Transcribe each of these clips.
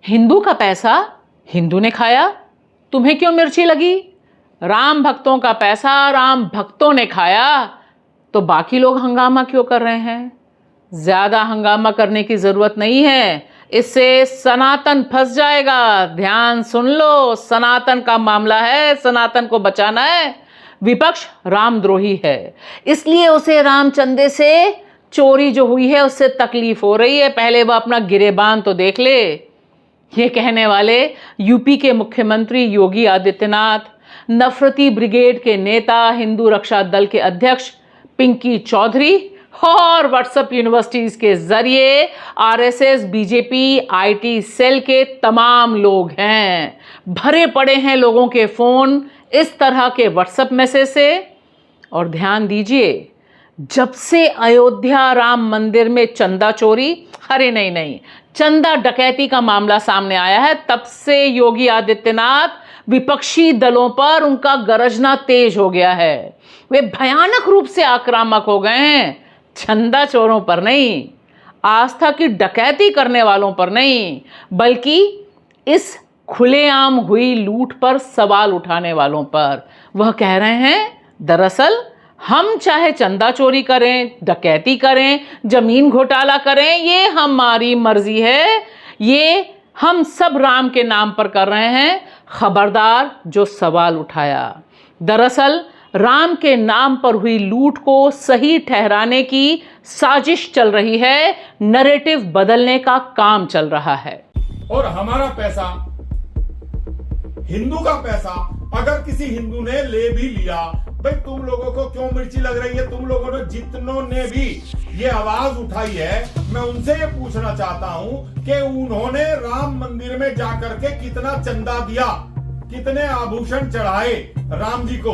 हिंदू का पैसा हिंदू ने खाया, तुम्हें क्यों मिर्ची लगी? राम भक्तों का पैसा राम भक्तों ने खाया, तो बाकी लोग हंगामा क्यों कर रहे हैं? ज्यादा हंगामा करने की जरूरत नहीं है, इससे सनातन फंस जाएगा। ध्यान सुन लो, सनातन का मामला है, सनातन को बचाना है। विपक्ष रामद्रोही है, इसलिए उसे रामचंदे से चोरी जो हुई है उससे तकलीफ हो रही है। पहले वह अपना गिरेबान तो देख ले। ये कहने वाले यूपी के मुख्यमंत्री योगी आदित्यनाथ, नफरती ब्रिगेड के नेता, हिंदू रक्षा दल के अध्यक्ष पिंकी चौधरी और व्हाट्सएप यूनिवर्सिटीज के जरिए आरएसएस, बीजेपी, आईटी सेल के तमाम लोग हैं। भरे पड़े हैं लोगों के फोन इस तरह के व्हाट्सएप मैसेज से। और ध्यान दीजिए, जब से अयोध्या राम मंदिर में चंदा चोरी, अरे नहीं, चंदा डकैती का मामला सामने आया है, तब से योगी आदित्यनाथ विपक्षी दलों पर उनका गरजना तेज हो गया है। वे भयानक रूप से आक्रामक हो गए हैं। चंदा चोरों पर नहीं, आस्था की डकैती करने वालों पर नहीं, बल्कि इस खुलेआम हुई लूट पर सवाल उठाने वालों पर। वह कह रहे हैं, दरअसल हम चाहे चंदा चोरी करें, डकैती करें, जमीन घोटाला करें, ये हमारी मर्जी है, ये हम सब राम के नाम पर कर रहे हैं। खबरदार जो सवाल उठाया। दरअसल राम के नाम पर हुई लूट को सही ठहराने की साजिश चल रही है, नैरेटिव बदलने का काम चल रहा है। और हमारा पैसा, हिंदू का पैसा अगर किसी हिंदू ने ले भी लिया, भाई तुम लोगों को क्यों मिर्ची लग रही है? तुम लोगों ने, जितनों ने भी ये आवाज उठाई है, मैं उनसे ये पूछना चाहता हूं कि उन्होंने राम मंदिर में जाकर के कितना चंदा दिया, कितने आभूषण चढ़ाए राम जी को?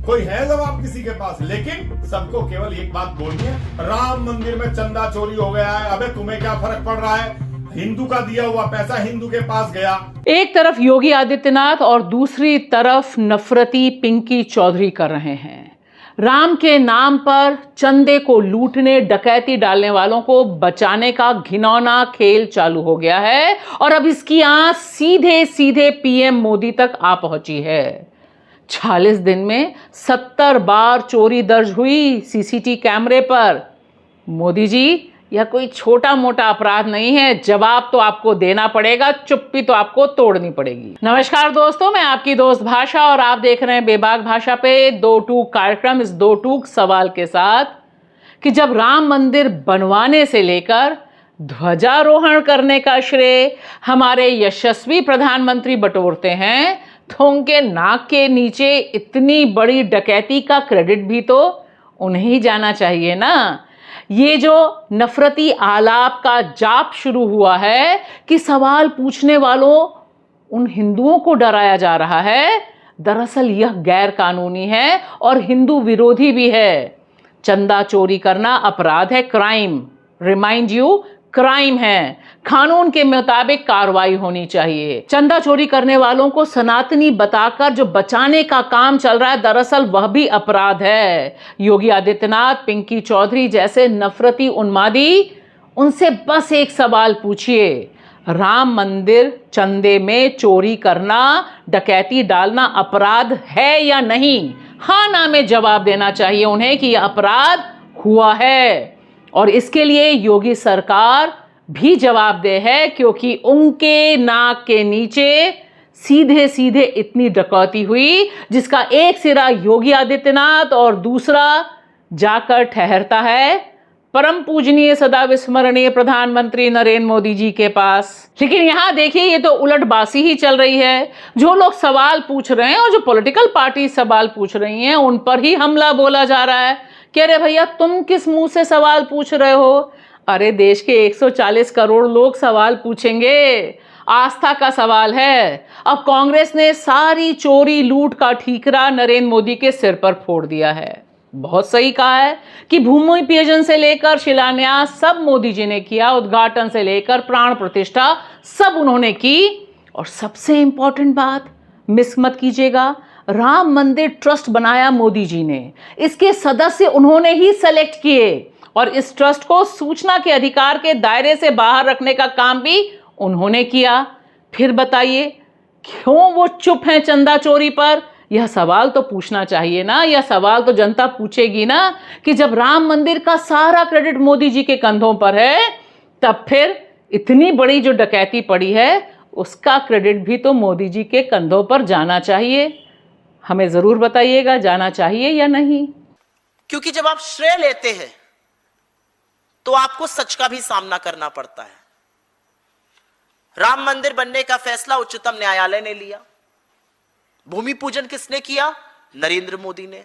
कोई है जवाब किसी के पास? लेकिन सबको केवल एक बात बोलनी है, राम मंदिर में चंदा चोरी हो गया है। अबे तुम्हें क्या फर्क पड़ रहा है? हिंदू का दिया हुआ पैसा हिंदू के पास गया। एक तरफ योगी आदित्यनाथ और दूसरी तरफ नफरती पिंकी चौधरी कर रहे हैं। राम के नाम पर चंदे को लूटने, डकैती डालने वालों को बचाने का घिनौना खेल चालू हो गया है और अब इसकी आंच सीधे सीधे पीएम मोदी तक आ पहुंची है। 40 दिन में 70 बार चोरी दर्ज हुई सीसीटीवी कैमरे पर। मोदी जी, यह कोई छोटा मोटा अपराध नहीं है, जवाब तो आपको देना पड़ेगा, चुप्पी तो आपको तोड़नी पड़ेगी। नमस्कार दोस्तों, मैं आपकी दोस्त भाषा और आप देख रहे हैं बेबाक भाषा पे दो टूक कार्यक्रम। इस दो टूक सवाल के साथ कि जब राम मंदिर बनवाने से लेकर ध्वजारोहण करने का श्रेय हमारे यशस्वी प्रधानमंत्री बटोरते हैं, तो उनके नाक के नीचे इतनी बड़ी डकैती का क्रेडिट भी तो उन्हें ही जाना चाहिए ना। ये जो नफरती आलाप का जाप शुरू हुआ है कि सवाल पूछने वालों उन हिंदुओं को डराया जा रहा है, दरअसल यह गैर कानूनी है और हिंदू विरोधी भी है। चंदा चोरी करना अपराध है, क्राइम, रिमाइंड यू, क्राइम है। कानून के मुताबिक कार्रवाई होनी चाहिए। चंदा चोरी करने वालों को सनातनी बताकर जो बचाने का काम चल रहा है, दरअसल वह भी अपराध है। योगी आदित्यनाथ, पिंकी चौधरी जैसे नफरती उन्मादी, उनसे बस एक सवाल पूछिए, राम मंदिर चंदे में चोरी करना, डकैती डालना अपराध है या नहीं? हाँ ना में जवाब देना चाहिए उन्हें कि यह अपराध हुआ है। और इसके लिए योगी सरकार भी जवाबदेह है, क्योंकि उनके नाक के नीचे सीधे सीधे इतनी डकैती हुई जिसका एक सिरा योगी आदित्यनाथ और दूसरा जाकर ठहरता है परम पूजनीय सदा विस्मरणीय प्रधानमंत्री नरेंद्र मोदी जी के पास। लेकिन यहां देखिए, ये तो उलटबाजी ही चल रही है। जो लोग सवाल पूछ रहे हैं और जो पॉलिटिकल पार्टी सवाल पूछ रही हैं, उन पर ही हमला बोला जा रहा है कि अरे भैया, तुम किस मुंह से सवाल पूछ रहे हो? अरे देश के 140 करोड़ लोग सवाल पूछेंगे, आस्था का सवाल है। अब कांग्रेस ने सारी चोरी लूट का ठीकरा नरेंद्र मोदी के सिर पर फोड़ दिया है। बहुत सही कहा है कि भूमि पूजन से लेकर शिलान्यास सब मोदी जी ने किया, उद्घाटन से लेकर प्राण प्रतिष्ठा सब उन्होंने की। और सबसे इंपॉर्टेंट बात मिस मत कीजिएगा, राम मंदिर ट्रस्ट बनाया मोदी जी ने, इसके सदस्य उन्होंने ही सेलेक्ट किए और इस ट्रस्ट को सूचना के अधिकार के दायरे से बाहर रखने का काम भी उन्होंने किया। फिर बताइए क्यों वो चुप हैं चंदा चोरी पर? यह सवाल तो पूछना चाहिए ना, यह सवाल तो जनता पूछेगी ना कि जब राम मंदिर का सारा क्रेडिट मोदी जी के कंधों पर है, तब फिर इतनी बड़ी जो डकैती पड़ी है उसका क्रेडिट भी तो मोदी जी के कंधों पर जाना चाहिए। हमें जरूर बताइएगा, जाना चाहिए या नहीं? क्योंकि जब आप श्रेय लेते हैं तो आपको सच का भी सामना करना पड़ता है। राम मंदिर बनने का फैसला उच्चतम न्यायालय ने लिया। भूमि पूजन किसने किया? नरेंद्र मोदी ने।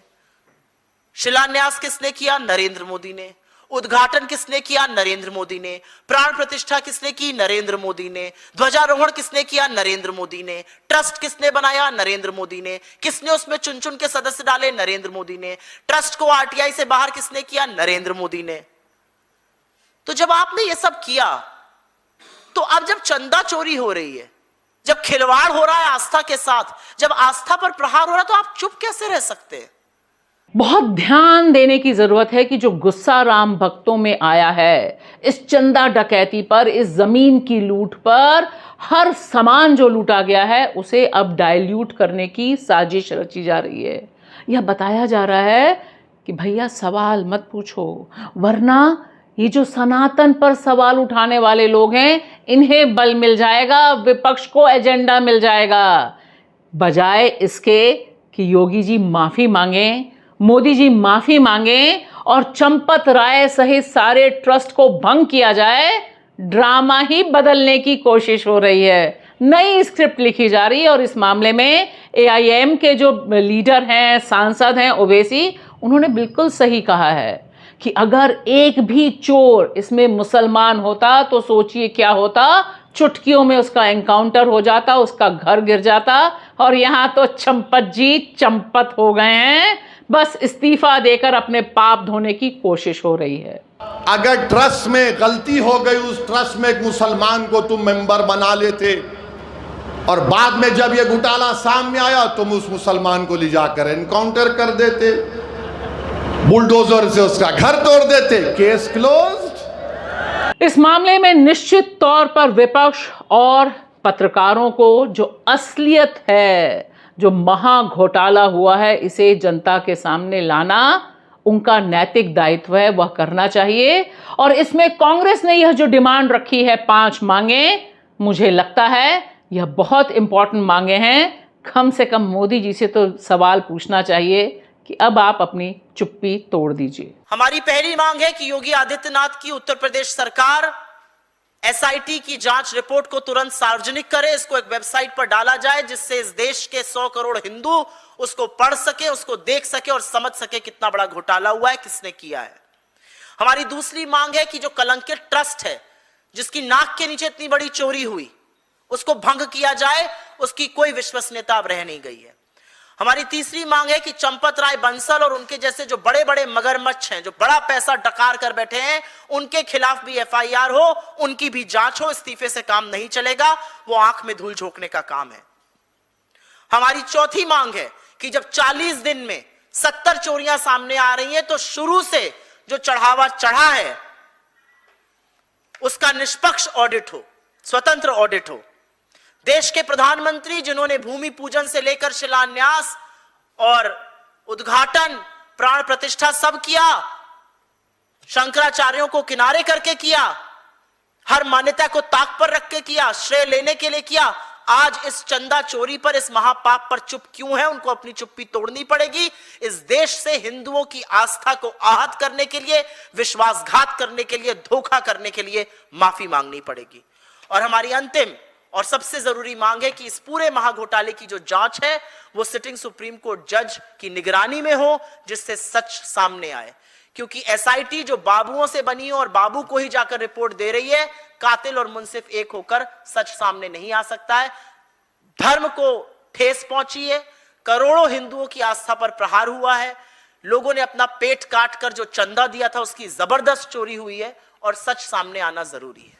शिलान्यास किसने किया? नरेंद्र मोदी ने। उद्घाटन किसने किया? नरेंद्र मोदी ने। प्राण प्रतिष्ठा किसने की? नरेंद्र मोदी ने। ध्वजारोहण किसने किया? नरेंद्र मोदी ने। ट्रस्ट किसने बनाया? नरेंद्र मोदी ने। किसने उसमें चुन चुन के सदस्य डाले? नरेंद्र मोदी ने। ट्रस्ट को आरटीआई से बाहर किसने किया? नरेंद्र मोदी ने। तो जब आपने ये सब किया, तो अब जब चंदा चोरी हो रही है, जब खिलवाड़ हो रहा है आस्था के साथ, जब आस्था पर प्रहार हो रहा है, तो आप चुप कैसे रह सकते हैं? बहुत ध्यान देने की जरूरत है कि जो गुस्सा राम भक्तों में आया है इस चंदा डकैती पर, इस जमीन की लूट पर, हर सामान जो लूटा गया है उसे अब डाइल्यूट करने की साजिश रची जा रही है। यह बताया जा रहा है कि भैया सवाल मत पूछो, वरना ये जो सनातन पर सवाल उठाने वाले लोग हैं इन्हें बल मिल जाएगा, विपक्ष को एजेंडा मिल जाएगा। बजाय इसके कि योगी जी माफी मांगे, मोदी जी माफी मांगे और चंपत राय सहित सारे ट्रस्ट को भंग किया जाए, ड्रामा ही बदलने की कोशिश हो रही है। नई स्क्रिप्ट लिखी जा रही है। और इस मामले में एआईएम के जो लीडर हैं, सांसद हैं ओवैसी, उन्होंने बिल्कुल सही कहा है कि अगर एक भी चोर इसमें मुसलमान होता तो सोचिए क्या होता, चुटकियों में उसका एनकाउंटर हो जाता, उसका घर गिर जाता। और यहाँ तो चंपत जी चंपत हो गए हैं, बस इस्तीफा देकर अपने पाप धोने की कोशिश हो रही है। अगर ट्रस्ट में गलती हो गई, उस ट्रस्ट में एक मुसलमान को तुम मेंबर बना लेते और बाद में जब ये घोटाला सामने आया तुम उस मुसलमान को ले जाकर एनकाउंटर कर देते, बुलडोजर से उसका घर तोड़ देते, केस क्लोज्ड। इस मामले में निश्चित तौर पर विपक्ष और पत्रकारों को जो असलियत है, जो महा घोटाला हुआ है, इसे जनता के सामने लाना उनका नैतिक दायित्व है, वह करना चाहिए। और इसमें कांग्रेस ने यह जो डिमांड रखी है 5 मांगे, मुझे लगता है यह बहुत इंपॉर्टेंट मांगे हैं। कम से कम मोदी जी से तो सवाल पूछना चाहिए कि अब आप अपनी चुप्पी तोड़ दीजिए। हमारी पहली मांग है कि योगी आदित्यनाथ की उत्तर प्रदेश सरकार एसआईटी की जांच रिपोर्ट को तुरंत सार्वजनिक करे, इसको एक वेबसाइट पर डाला जाए जिससे इस देश के 100 करोड़ हिंदू उसको पढ़ सके, उसको देख सके और समझ सके कितना बड़ा घोटाला हुआ है, किसने किया है। हमारी दूसरी मांग है कि जो कलंकित ट्रस्ट है, जिसकी नाक के नीचे इतनी बड़ी चोरी हुई, उसको भंग किया जाए, उसकी कोई विश्वसनीयता अब रह नहीं गई है। हमारी तीसरी मांग है कि चंपत राय बंसल और उनके जैसे जो बड़े बड़े मगरमच्छ हैं, जो बड़ा पैसा डकार कर बैठे हैं, उनके खिलाफ भी एफआईआर हो, उनकी भी जांच हो। इस्तीफे से काम नहीं चलेगा, वो आंख में धूल झोंकने का काम है। हमारी चौथी मांग है कि जब 40 दिन में 70 चोरियां सामने आ रही हैं, तो शुरू से जो चढ़ावा चढ़ा है उसका निष्पक्ष ऑडिट हो, स्वतंत्र ऑडिट हो। देश के प्रधानमंत्री जिन्होंने भूमि पूजन से लेकर शिलान्यास और उद्घाटन, प्राण प्रतिष्ठा सब किया, शंकराचार्यों को किनारे करके किया, हर मान्यता को ताक पर रख के किया, श्रेय लेने के लिए किया, आज इस चंदा चोरी पर, इस महापाप पर चुप क्यों है? उनको अपनी चुप्पी तोड़नी पड़ेगी। इस देश से हिंदुओं की आस्था को आहत करने के लिए, विश्वासघात करने के लिए, धोखा करने के लिए माफी मांगनी पड़ेगी। और हमारी अंतिम और सबसे जरूरी मांग है कि इस पूरे महाघोटाले की जो जांच है वो सिटिंग सुप्रीम कोर्ट जज की निगरानी में हो, जिससे सच सामने आए। क्योंकि एसआईटी जो बाबुओं से बनी हो और बाबू को ही जाकर रिपोर्ट दे रही है, कातिल और मुंसिफ एक होकर सच सामने नहीं आ सकता है। धर्म को ठेस पहुंची है, करोड़ों हिंदुओं की आस्था पर प्रहार हुआ है, लोगों ने अपना पेट काट कर जो चंदा दिया था उसकी जबरदस्त चोरी हुई है, और सच सामने आना जरूरी है।